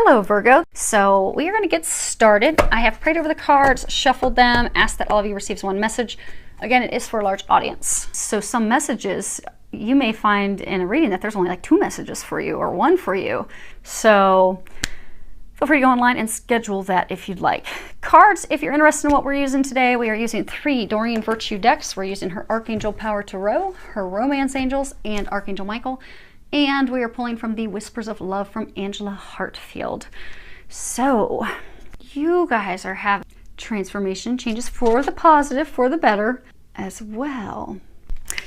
Hello Virgo. So we are going to get started. I have prayed over the cards, shuffled them, asked that all of you receives one message. Again, it is for a large audience. So some messages you may find in a reading that there's only like 2 messages for you or 1 for you. So feel free to go online and schedule that if you'd like. Cards, if you're interested in what we're using today, we are using 3 Doreen Virtue decks. We're using her Archangel Power Tarot, her Romance Angels, and Archangel Michael. And we are pulling from the Whispers of Love from Angela Hartfield. So you guys are having transformation, changes for the positive, for the better as well.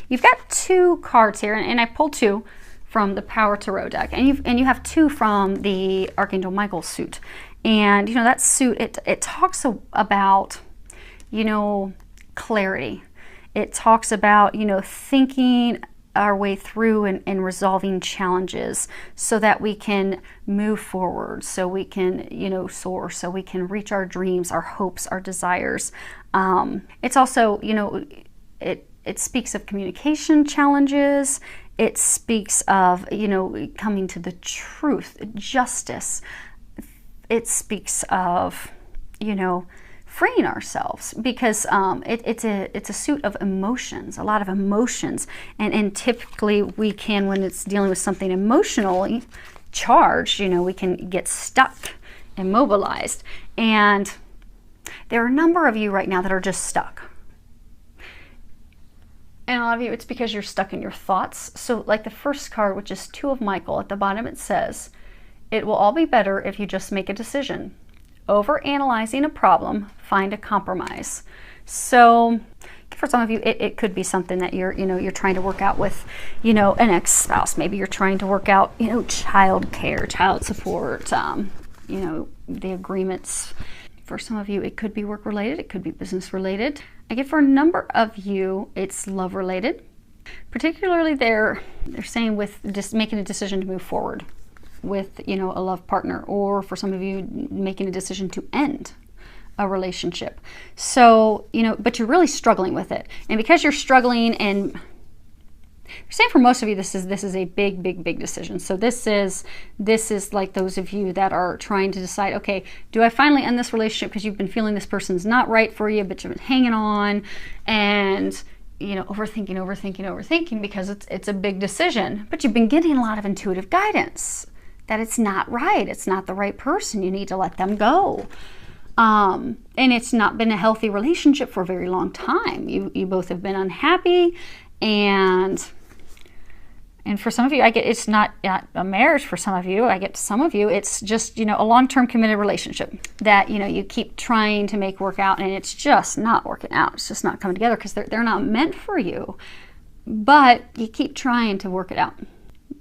You've got 2 cards here, and I pulled 2 from the Power Tarot deck, and you have 2 from the Archangel Michael suit. And you know that suit, it talks about, you know, clarity. It talks about, you know, thinking our way through and resolving challenges so that we can move forward, so we can, you know, soar, so we can reach our dreams, our hopes, our desires. It's also, you know, it speaks of communication challenges. It speaks of, you know, coming to the truth, justice. It speaks of, you know, freeing ourselves, because it's a suit of emotions, a lot of emotions, and typically we can, when it's dealing with something emotionally charged, you know, we can get stuck, immobilized, and there are a number of you right now that are just stuck. And a lot of you, it's because you're stuck in your thoughts. So like the first card, which is 2 of Michael, at the bottom it says, "It will all be better if you just make a decision. Over analyzing a problem, find a compromise." So for some of you, it could be something that you're trying to work out with, you know, an ex-spouse. Maybe you're trying to work out, you know, child care, child support, you know, the agreements. For some of you, it could be work related, it could be business related. I get for a number of you, it's love related. Particularly they're saying with just making a decision to move forward with, you know, a love partner, or for some of you making a decision to end a relationship. So, you know, but you're really struggling with it. And because you're struggling, and you're saying for most of you, this is a big decision. So this is like those of you that are trying to decide, okay, do I finally end this relationship because you've been feeling this person's not right for you, but you've been hanging on and, you know, overthinking because it's a big decision. But you've been getting a lot of intuitive guidance that it's not right, it's not the right person, you need to let them go. And it's not been a healthy relationship for a very long time. You both have been unhappy, and for some of you, I get it's not a marriage. For some of you, I get some of you, it's just, you know, a long-term committed relationship that, you know, you keep trying to make work out, and it's just not working out. It's just not coming together because they're not meant for you. But you keep trying to work it out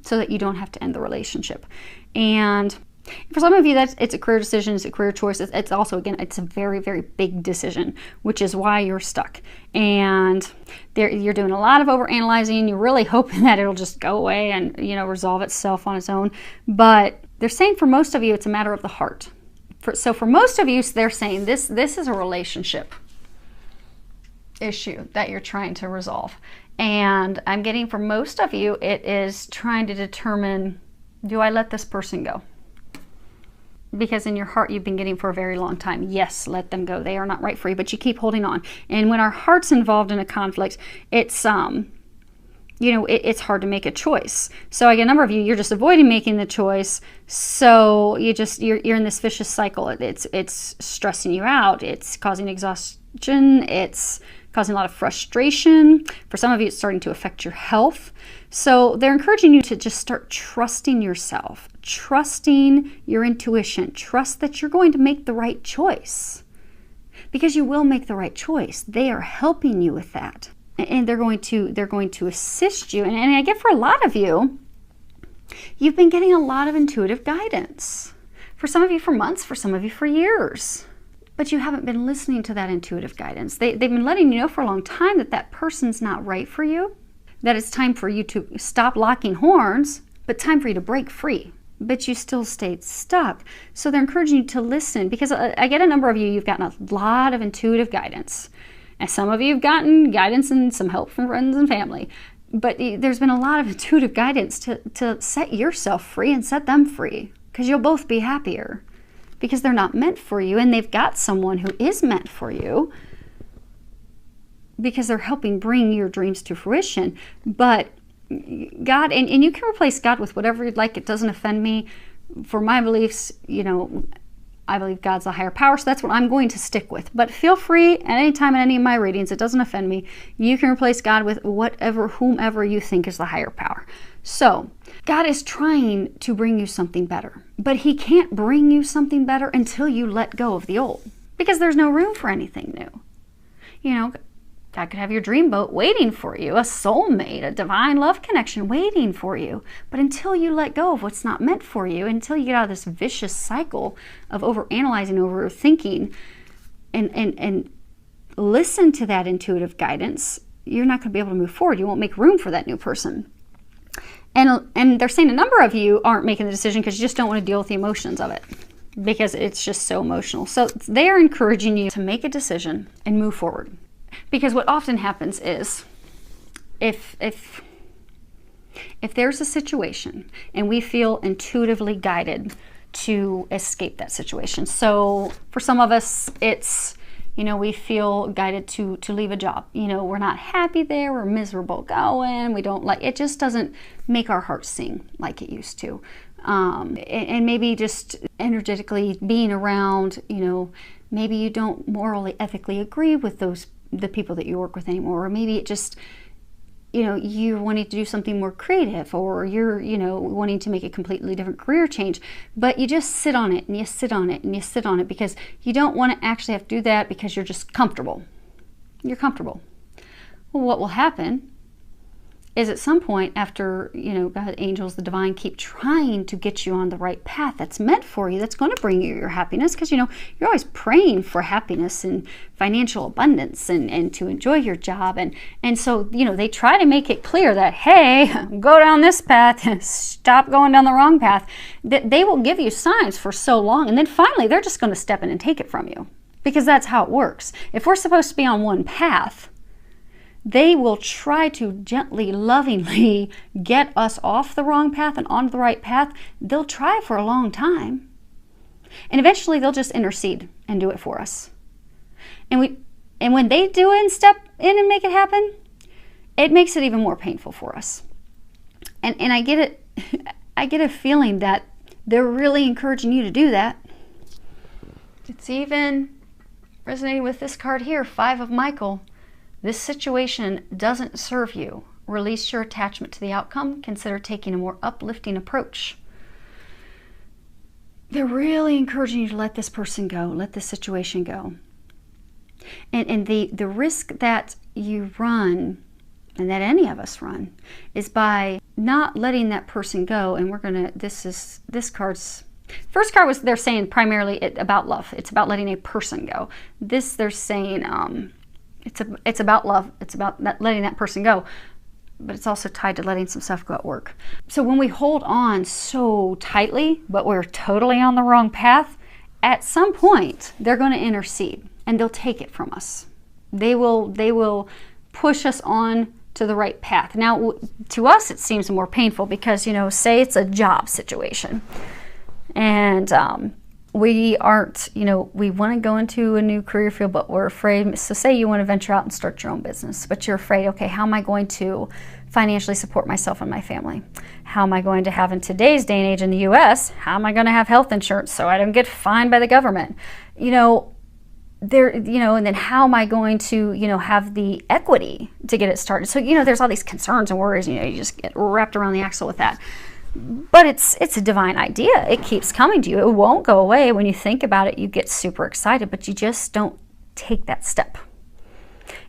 so that you don't have to end the relationship. And for some of you, it's a career decision, it's a career choice. It's also, again, it's a very big decision, which is why you're stuck. And you're doing a lot of overanalyzing. You're really hoping that it'll just go away and, you know, resolve itself on its own. But they're saying for most of you, it's a matter of the heart. So for most of you, they're saying this is a relationship issue that you're trying to resolve. And I'm getting for most of you, it is trying to determine, do I let this person go? Because in your heart, you've been getting for a very long time, yes, let them go. They are not right for you, but you keep holding on. And when our heart's involved in a conflict, it's, you know, it's hard to make a choice. So I get a number of you, you're just avoiding making the choice. So you're in this vicious cycle. It's stressing you out. It's causing exhaustion. It's causing a lot of frustration. For some of you, it's starting to affect your health. So they're encouraging you to just start trusting yourself, trusting your intuition, trust that you're going to make the right choice, because you will make the right choice. They are helping you with that, and they're going to assist you. And I get for a lot of you, you've been getting a lot of intuitive guidance. For some of you for months, for some of you for years. But you haven't been listening to that intuitive guidance. They've been letting you know for a long time that that person's not right for you, that it's time for you to stop locking horns, but time for you to break free. But you still stayed stuck. So they're encouraging you to listen, because I get a number of you, you've gotten a lot of intuitive guidance. And some of you have gotten guidance and some help from friends and family. But there's been a lot of intuitive guidance to set yourself free and set them free. because you'll both be happier, because they're not meant for you, and they've got someone who is meant for you, because they're helping bring your dreams to fruition. But God, and you can replace God with whatever you'd like. It doesn't offend me. For my beliefs, you know, I believe God's a higher power, so that's what I'm going to stick with. But feel free at any time in any of my readings, it doesn't offend me, you can replace God with whomever you think is the higher power. So God is trying to bring you something better, but he can't bring you something better until you let go of the old, because there's no room for anything new. You know, God could have your dream boat waiting for you, a soulmate, a divine love connection waiting for you. But until you let go of what's not meant for you, until you get out of this vicious cycle of overanalyzing, overthinking, and listen to that intuitive guidance, you're not going to be able to move forward. You won't make room for that new person. And they're saying a number of you aren't making the decision because you just don't want to deal with the emotions of it, because it's just so emotional. So they are encouraging you to make a decision and move forward. Because what often happens is, if there's a situation and we feel intuitively guided to escape that situation. So for some of us, it's, you know, we feel guided to leave a job. You know, we're not happy there, we're miserable going, we don't like, it just doesn't make our hearts sing like it used to. And maybe just energetically being around, you know, maybe you don't morally, ethically agree with the people that you work with anymore, or maybe it just, you know, you're wanting to do something more creative, or you're, you know, wanting to make a completely different career change, but you just sit on it and you sit on it and you sit on it because you don't want to actually have to do that, because you're just comfortable. You're comfortable. Well, what will happen is at some point, after, you know, God, angels, the divine keep trying to get you on the right path that's meant for you, that's going to bring you your happiness, because, you know, you're always praying for happiness and financial abundance and to enjoy your job. And so, you know, they try to make it clear that, hey, go down this path, stop going down the wrong path. That they will give you signs for so long, and then finally they're just going to step in and take it from you, because that's how it works. If we're supposed to be on one path, they will try to gently, lovingly get us off the wrong path and onto the right path. They'll try for a long time. And eventually they'll just intercede and do it for us. And when they do it and step in and make it happen, it makes it even more painful for us. And I get it. I get a feeling that they're really encouraging you to do that. It's even resonating with this card here, Five of Michael. This situation doesn't serve you. Release your attachment to the outcome. Consider taking a more uplifting approach. They're really encouraging you to let this person go, let this situation go. And the risk that you run, and that any of us run, is by not letting that person go. And we're gonna, this card's, first card was, they're saying primarily about love. It's about letting a person go. This, they're saying, it's about love. It's about letting that person go, but it's also tied to letting some stuff go at work. So when we hold on so tightly, but we're totally on the wrong path, at some point they're going to intercede and they'll take it from us. They will push us on to the right path. Now, to us, it seems more painful because, you know, say it's a job situation, and we aren't, you know, we want to go into a new career field, but we're afraid. So say you want to venture out and start your own business, but you're afraid, okay, how am I going to financially support myself and my family? How am I going to have, in today's day and age in the US, how am I going to have health insurance so I don't get fined by the government? You know, and then how am I going to, you know, have the equity to get it started? So, you know, there's all these concerns and worries, you know, you just get wrapped around the axle with that. But it's a divine idea. It keeps coming to you. It won't go away. When you think about it, you get super excited, but you just don't take that step.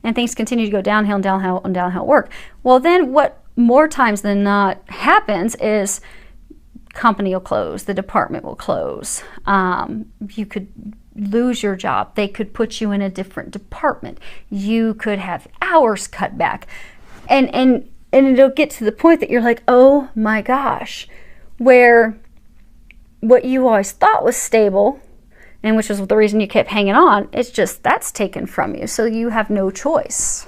And things continue to go downhill and downhill and downhill work. Well, then what more times than not happens is company will close, the department will close. You could lose your job. They could put you in a different department. You could have hours cut back. And it'll get to the point that you're like, oh my gosh, where what you always thought was stable, and which was the reason you kept hanging on, it's just, that's taken from you. So you have no choice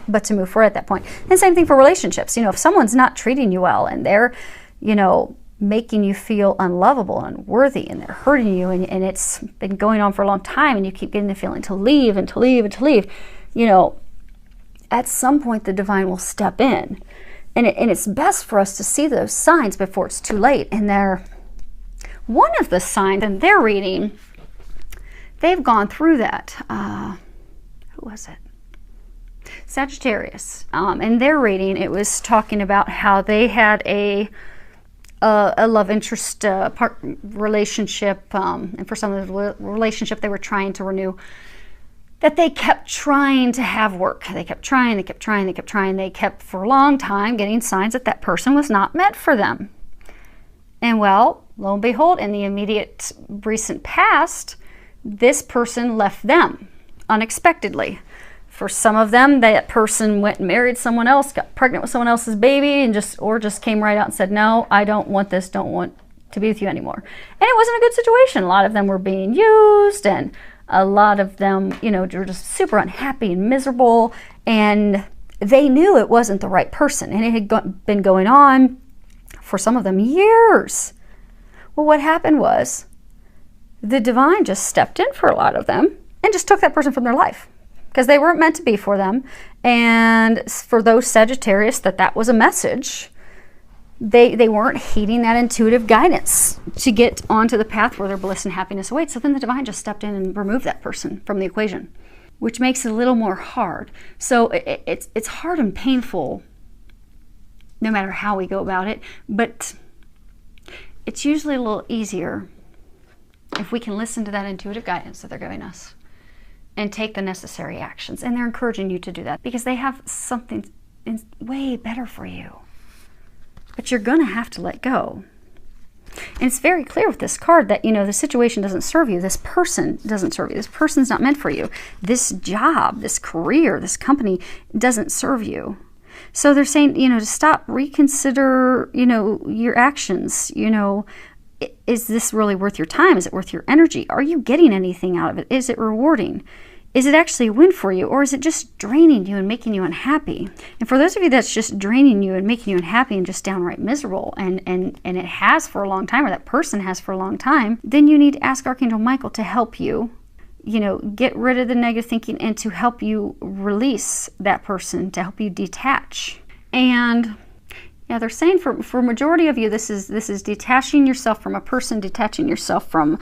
but to move forward at that point. And same thing for relationships. You know, if someone's not treating you well and they're, you know, making you feel unlovable and unworthy, and they're hurting you, and it's been going on for a long time, and you keep getting the feeling to leave and to leave and to leave, you know, at some point the divine will step in. And it's best for us to see those signs before it's too late. And one of the signs in their reading, they've gone through that. Who was it? Sagittarius. In their reading, it was talking about how they had a love interest relationship, and for some of the relationship they were trying to renew, that they kept trying to have work. They kept trying, they kept trying, they kept trying. They kept for a long time getting signs that that person was not meant for them. And well, lo and behold, in the immediate recent past, this person left them unexpectedly. For some of them, that person went and married someone else, got pregnant with someone else's baby, and just came right out and said, no, I don't want this, don't want to be with you anymore. And it wasn't a good situation. A lot of them were being used, and a lot of them, you know, were just super unhappy and miserable, and they knew it wasn't the right person, and it had been going on for some of them years. Well, what happened was the divine just stepped in for a lot of them and just took that person from their life, because they weren't meant to be for them. And for those Sagittarius that was a message, they weren't heeding that intuitive guidance to get onto the path where their bliss and happiness awaits. So then the divine just stepped in and removed that person from the equation, which makes it a little more hard. So it's hard and painful no matter how we go about it, but it's usually a little easier if we can listen to that intuitive guidance that they're giving us and take the necessary actions. And they're encouraging you to do that because they have something way better for you. But you're going to have to let go. And it's very clear with this card that, you know, the situation doesn't serve you. This person doesn't serve you. This person's not meant for you. This job, this career, this company doesn't serve you. So they're saying, you know, to stop, reconsider, you know, your actions. You know, is this really worth your time? Is it worth your energy? Are you getting anything out of it? Is it rewarding? Is it actually a win for you, or is it just draining you and making you unhappy? And for those of you that's just draining you and making you unhappy and just downright miserable, and it has for a long time, or that person has for a long time, then you need to ask Archangel Michael to help you, you know, get rid of the negative thinking and to help you release that person, to help you detach. And yeah, they're saying for majority of you, this is detaching yourself from a person, detaching yourself from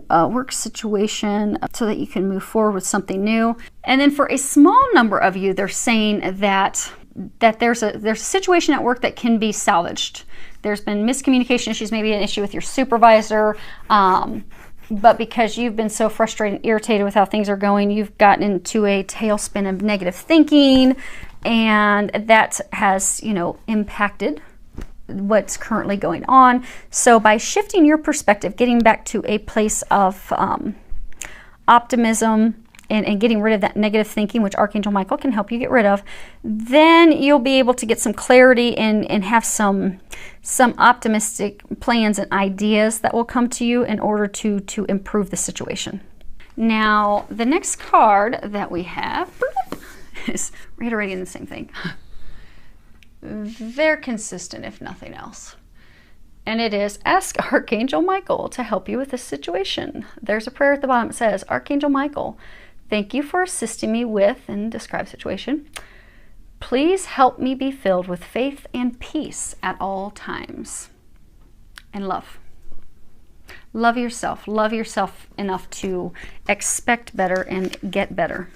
a work situation so that you can move forward with something new. And then for a small number of you, they're saying that there's a situation at work that can be salvaged. There's been miscommunication issues, maybe an issue with your supervisor, but because you've been so frustrated and irritated with how things are going, you've gotten into a tailspin of negative thinking, and that has, you know, impacted what's currently going on. So by shifting your perspective, getting back to a place of optimism and getting rid of that negative thinking, which Archangel Michael can help you get rid of, then you'll be able to get some clarity and have some optimistic plans and ideas that will come to you in order to improve the situation. Now, the next card that we have is reiterating the same thing. They're consistent, if nothing else. And it is, ask Archangel Michael to help you with this situation. There's a prayer at the bottom. It says, Archangel Michael, thank you for assisting me with, and describe the situation. Please help me be filled with faith and peace at all times. And love. Love yourself. Love yourself enough to expect better and get better.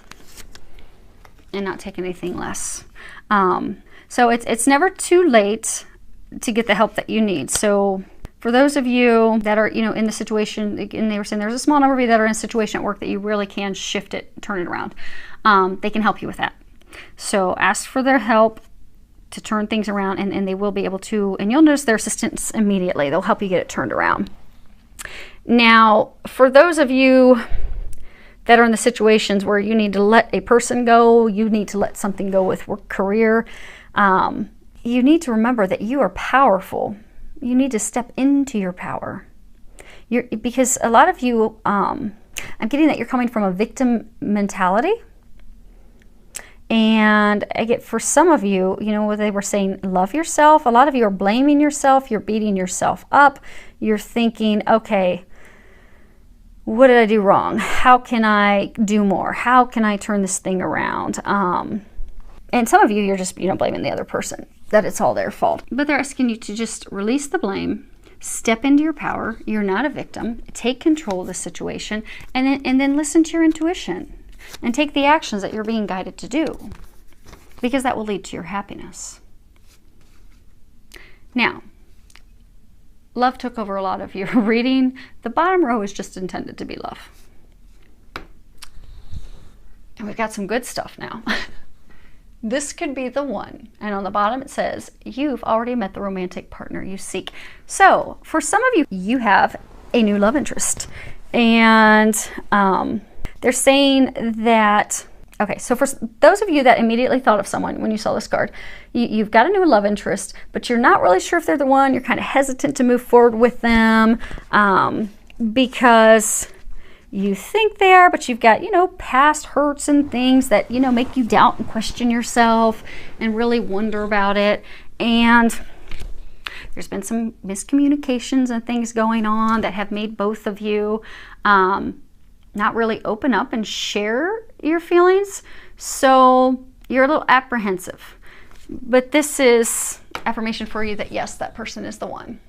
And not take anything less. So it's never too late to get the help that you need. So for those of you that are, you know, in the situation, and they were saying there's a small number of you that are in a situation at work that you really can shift it, turn it around. They can help you with that. So ask for their help to turn things around, and they will be able to, and you'll notice their assistance immediately. They'll help you get it turned around. Now, for those of you that are in the situations where you need to let a person go, you need to let something go with work, career, you need to remember that you are powerful. You need to step into your power. Because a lot of you, I'm getting that you're coming from a victim mentality. And I get, for some of you, you know, they were saying, love yourself. A lot of you are blaming yourself. You're beating yourself up. You're thinking, okay, what did I do wrong? How can I do more? How can I turn this thing around? And some of you, you're just, you know, blaming the other person, that it's all their fault. But they're asking you to just release the blame, step into your power. You're not a victim. Take control of the situation, and then listen to your intuition. And take the actions that you're being guided to do, because that will lead to your happiness. Now, love took over a lot of your reading. The bottom row is just intended to be love. And we've got some good stuff now. This could be the one. And on the bottom it says, you've already met the romantic partner you seek. So for some of you, you have a new love interest. And they're saying that, okay, so for those of you that immediately thought of someone when you saw this card, you've got a new love interest, but you're not really sure if they're the one. You're kind of hesitant to move forward with them because you think they are, but you've got, you know, past hurts and things that, you know, make you doubt and question yourself and really wonder about it. And there's been some miscommunications and things going on that have made both of you not really open up and share your feelings. So you're a little apprehensive. But this is affirmation for you that yes, that person is the one.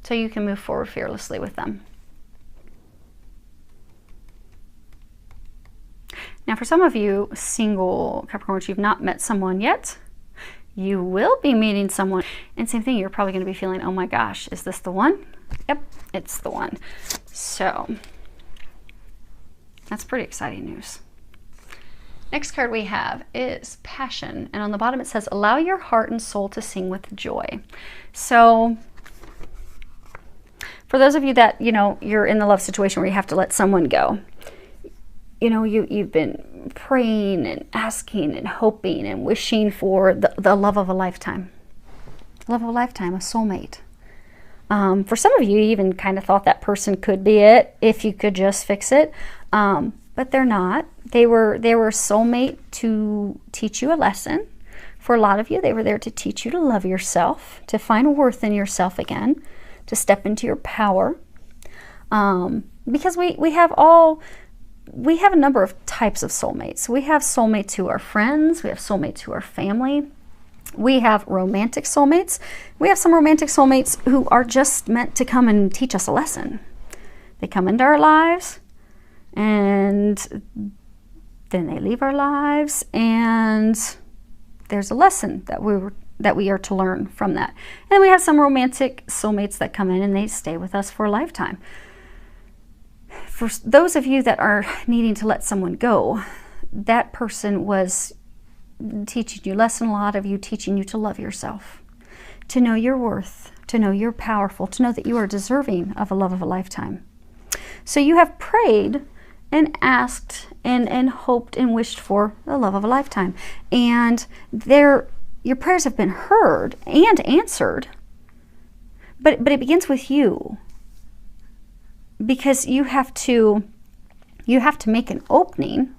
So you can move forward fearlessly with them. Now for some of you single Capricorns, you've not met someone yet. You will be meeting someone. And same thing, you're probably going to be feeling, oh my gosh, is this the one? Yep, it's the one. So that's pretty exciting news. Next card we have is passion. And on the bottom it says, allow your heart and soul to sing with joy. So for those of you that, you know, you're in the love situation where you have to let someone go, you know, you've been praying and asking and hoping and wishing for the love of a lifetime. Love of a lifetime, a soulmate. For some of you, you even kind of thought that person could be it if you could just fix it. But they're not. They were a soulmate to teach you a lesson. For a lot of you, they were there to teach you to love yourself, to find worth in yourself again, to step into your power. Because we have a number of types of soulmates. We have soulmates who are friends. We have soulmates who are family. We have romantic soulmates. We have some romantic soulmates who are just meant to come and teach us a lesson. They come into our lives and then they leave our lives, and there's a lesson that we are to learn from that. And we have some romantic soulmates that come in and they stay with us for a lifetime. For those of you that are needing to let someone go, that person was teaching you, lesson, a lot of you teaching you to love yourself, to know your worth, to know you're powerful, to know that you are deserving of a love of a lifetime. So you have prayed and asked and hoped and wished for the love of a lifetime. And your prayers have been heard and answered, but it begins with you. Because you have to make an opening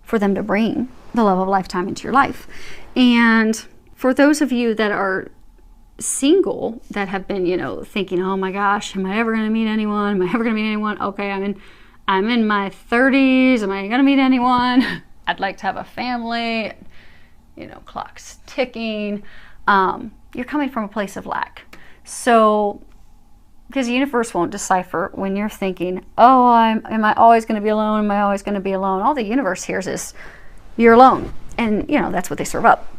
for them to bring the love of a lifetime into your life. And for those of you that are single, that have been, you know, thinking, oh my gosh, am I ever going to meet anyone? Am I ever going to meet anyone? Okay, I'm in my 30s. Am I going to meet anyone? I'd like to have a family. You know, clock's ticking. You're coming from a place of lack. So, because the universe won't decipher when you're thinking, oh, am I always going to be alone? Am I always going to be alone? All the universe hears is, you're alone. And, you know, that's what they serve up.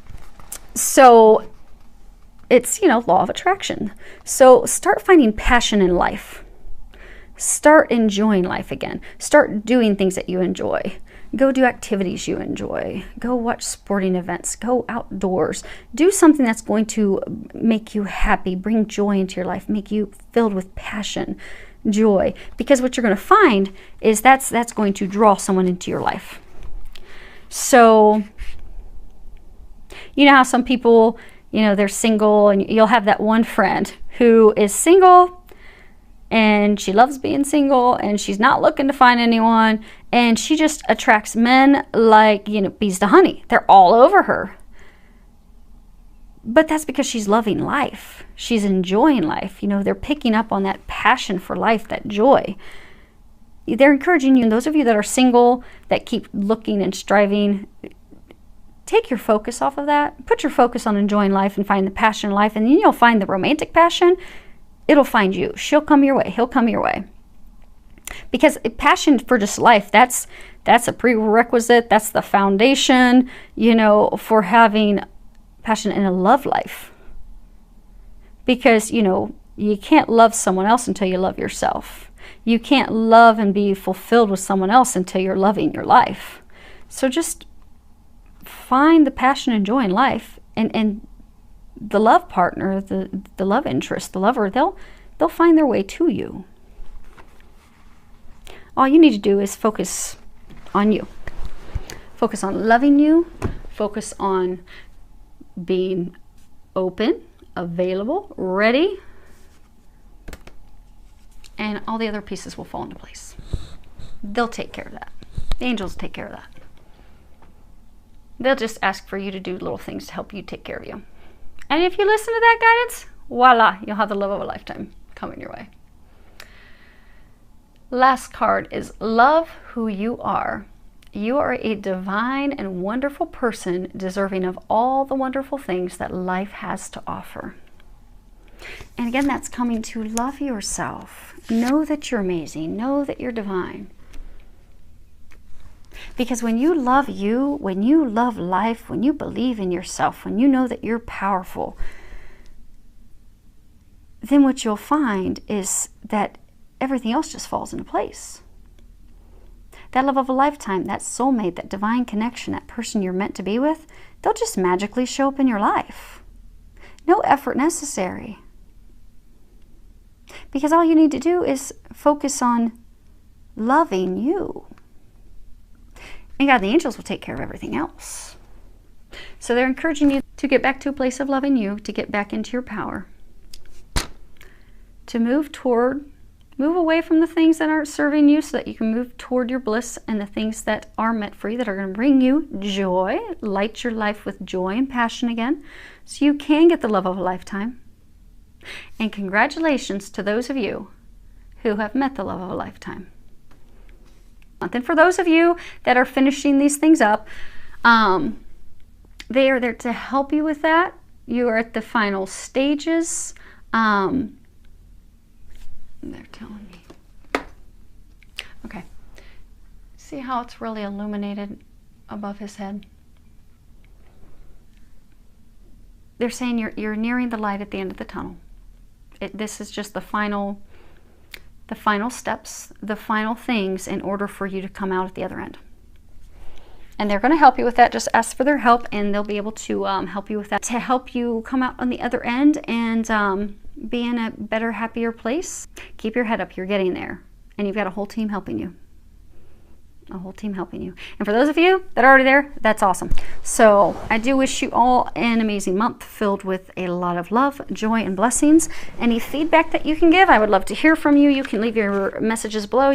So it's, you know, law of attraction. So start finding passion in life. Start enjoying life again. Start doing things that you enjoy. Go do activities you enjoy. Go watch sporting events. Go outdoors. Do something that's going to make you happy, bring joy into your life, make you filled with passion, joy. Because what you're going to find is that's going to draw someone into your life. So, you know how some people, you know, they're single, and you'll have that one friend who is single, and she loves being single, and she's not looking to find anyone, and she just attracts men like, you know, bees to honey. They're all over her. But that's because she's loving life. She's enjoying life. You know, they're picking up on that passion for life, that joy. They're encouraging you, and those of you that are single, that keep looking and striving, take your focus off of that. Put your focus on enjoying life and find the passion in life, and then you'll find the romantic passion. It'll find you. She'll come your way. He'll come your way. Because passion for just life, that's a prerequisite. That's the foundation, you know, for having passion in a love life. Because, you know, you can't love someone else until you love yourself. You can't love and be fulfilled with someone else until you're loving your life. So just find the passion and joy in life, and the love partner, the love interest, the lover, they'll find their way to you. All you need to do is focus on you. Focus on loving you. Focus on being open, available, ready, and all the other pieces will fall into place. They'll take care of that. The angels take care of that. They'll just ask for you to do little things to help you take care of you. And if you listen to that guidance, voila, you'll have the love of a lifetime coming your way. Last card is love who you are. You are a divine and wonderful person, deserving of all the wonderful things that life has to offer. And again, that's coming to love yourself. Know that you're amazing. Know that you're divine. Because when you love you, when you love life, when you believe in yourself, when you know that you're powerful, then what you'll find is that everything else just falls into place. That love of a lifetime, that soulmate, that divine connection, that person you're meant to be with, they'll just magically show up in your life. No effort necessary. Because all you need to do is focus on loving you. And God, the angels will take care of everything else. So they're encouraging you to get back to a place of loving you, to get back into your power, to move away from the things that aren't serving you so that you can move toward your bliss and the things that are meant for you, that are going to bring you joy, light your life with joy and passion again, so you can get the love of a lifetime. And congratulations to those of you who have met the love of a lifetime. And for those of you that are finishing these things up, they are there to help you with that. You are at the final stages. They're telling me. Okay. See how it's really illuminated above his head? They're saying you're nearing the light at the end of the tunnel. This is just the final steps, the final things in order for you to come out at the other end. And they're going to help you with that. Just ask for their help, and they'll be able to help you with that, to help you come out on the other end and be in a better, happier place. Keep your head up. You're getting there. And you've got a whole team helping you. A whole team helping you. And for those of you that are already there, that's awesome. So I do wish you all an amazing month filled with a lot of love, joy, and blessings. Any feedback that you can give, I would love to hear from you. You can leave your messages below.